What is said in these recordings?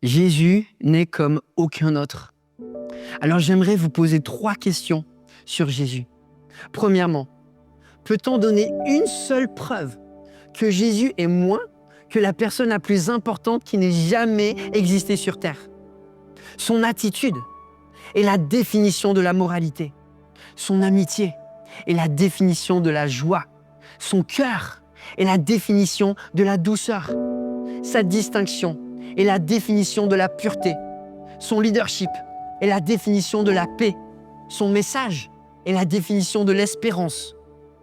Jésus n'est comme aucun autre. Alors j'aimerais vous poser 3 questions sur Jésus. Premièrement, peut-on donner une seule preuve que Jésus est moins que la personne la plus importante qui n'ait jamais existé sur Terre? Son attitude est la définition de la moralité. Son amitié est la définition de la joie. Son cœur est la définition de la douceur. Sa distinction est la définition de la pureté. Son leadership est la définition de la paix. Son message est la définition de l'espérance.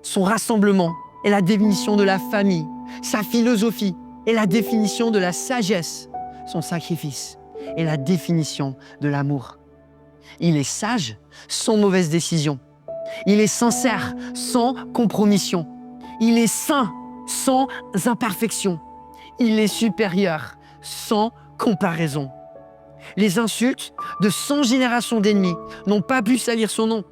Son rassemblement est la définition de la famille. Sa philosophie est la définition de la sagesse. Son sacrifice est la définition de l'amour. Il est sage sans mauvaise décision. Il est sincère sans compromission. Il est saint sans imperfection. Il est supérieur sans comparaison. Les insultes de 100 générations d'ennemis n'ont pas pu salir son nom.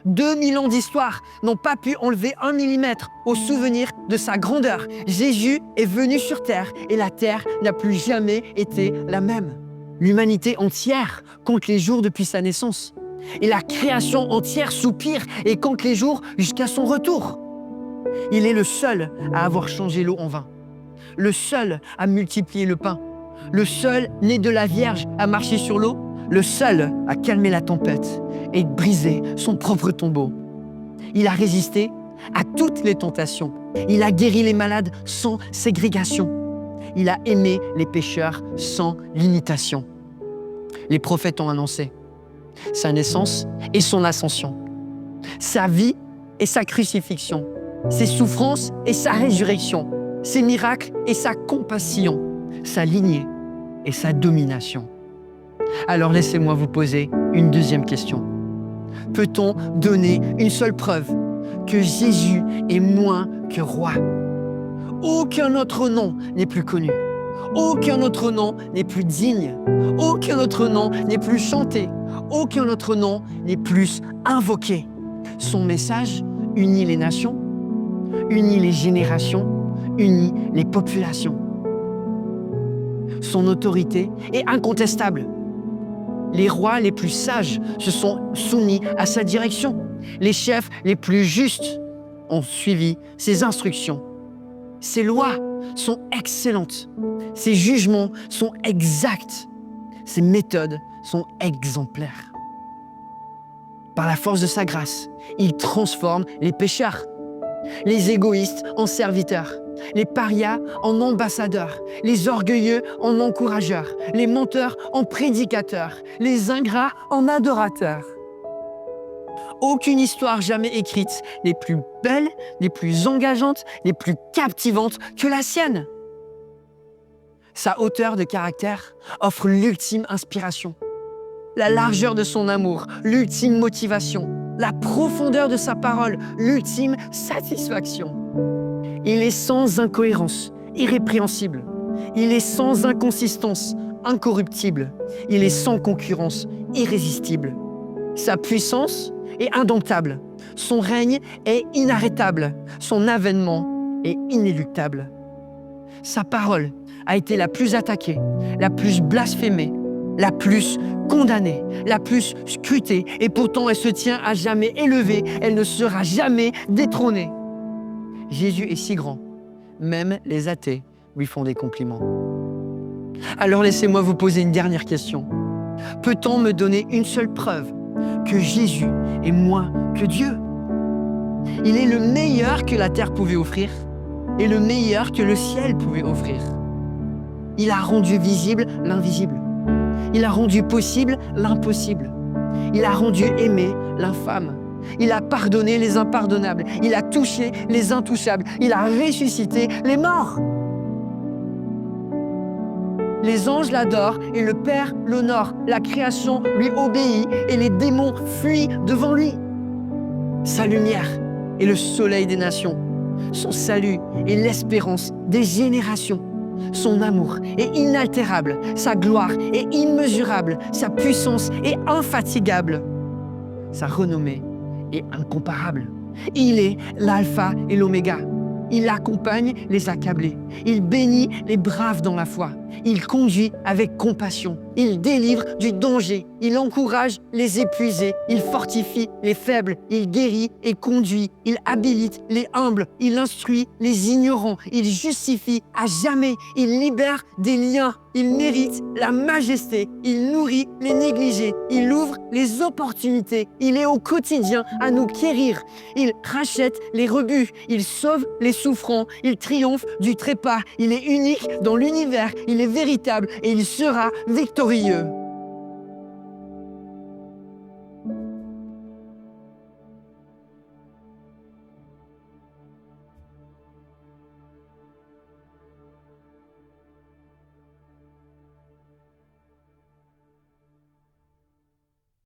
2000 ans d'histoire n'ont pas pu enlever 1 millimètre au souvenir de sa grandeur. Jésus est venu sur terre et la terre n'a plus jamais été la même. L'humanité entière compte les jours depuis sa naissance. Et la création entière soupire et compte les jours jusqu'à son retour. Il est le seul à avoir changé l'eau en vin. Le seul à multiplier le pain. Le seul né de la Vierge à marcher sur l'eau. Le seul à calmer la tempête et briser son propre tombeau. Il a résisté à toutes les tentations. Il a guéri les malades sans ségrégation. Il a aimé les pécheurs sans limitation. Les prophètes ont annoncé sa naissance et son ascension, sa vie et sa crucifixion, ses souffrances et sa résurrection, ses miracles et sa compassion, sa lignée et sa domination. Alors laissez-moi vous poser une deuxième question. Peut-on donner une seule preuve que Jésus est moins que roi? Aucun autre nom n'est plus connu. Aucun autre nom n'est plus digne. Aucun autre nom n'est plus chanté. Aucun autre nom n'est plus invoqué. Son message unit les nations, unit les générations, unit les populations. Son autorité est incontestable. Les rois les plus sages se sont soumis à sa direction. Les chefs les plus justes ont suivi ses instructions. Ses lois sont excellentes. Ses jugements sont exacts. Ses méthodes sont exemplaires. Par la force de sa grâce, il transforme les pécheurs, les égoïstes en serviteurs, les parias en ambassadeurs, les orgueilleux en encourageurs, les menteurs en prédicateurs, les ingrats en adorateurs. Aucune histoire jamais écrite n'est plus belle, n'est plus engageante, n'est plus captivante que la sienne. Sa hauteur de caractère offre l'ultime inspiration, la largeur de son amour, l'ultime motivation, la profondeur de sa parole, l'ultime satisfaction. Il est sans incohérence, irrépréhensible. Il est sans inconsistance, incorruptible. Il est sans concurrence, irrésistible. Sa puissance est indomptable. Son règne est inarrêtable. Son avènement est inéluctable. Sa parole a été la plus attaquée, la plus blasphémée, la plus condamnée, la plus scrutée, et pourtant elle se tient à jamais élevée, elle ne sera jamais détrônée. Jésus est si grand, même les athées lui font des compliments. Alors laissez-moi vous poser une dernière question. Peut-on me donner une seule preuve que Jésus est moins que Dieu? Il est le meilleur que la terre pouvait offrir et le meilleur que le ciel pouvait offrir. Il a rendu visible l'invisible. Il a rendu possible l'impossible. Il a rendu aimé l'infâme. Il a pardonné les impardonnables. Il a touché les intouchables. Il a ressuscité les morts. Les anges l'adorent et le Père l'honore. La création lui obéit et les démons fuient devant lui. Sa lumière est le soleil des nations. Son salut est l'espérance des générations. Son amour est inaltérable, sa gloire est immesurable, sa puissance est infatigable, sa renommée est incomparable. Il est l'alpha et l'oméga. Il accompagne les accablés. Il bénit les braves dans la foi. Il conduit avec compassion. Il délivre du danger. Il encourage les épuisés. Il fortifie les faibles. Il guérit et conduit. Il habilite les humbles. Il instruit les ignorants. Il justifie à jamais. Il libère des liens. Il mérite la majesté. Il nourrit les négligés. Il ouvre les opportunités. Il est au quotidien à nous quérir. Il rachète les rebus. Il sauve les souffrants. Il triomphe du trépas. Il est unique dans l'univers. Il est véritable et il sera victorieux.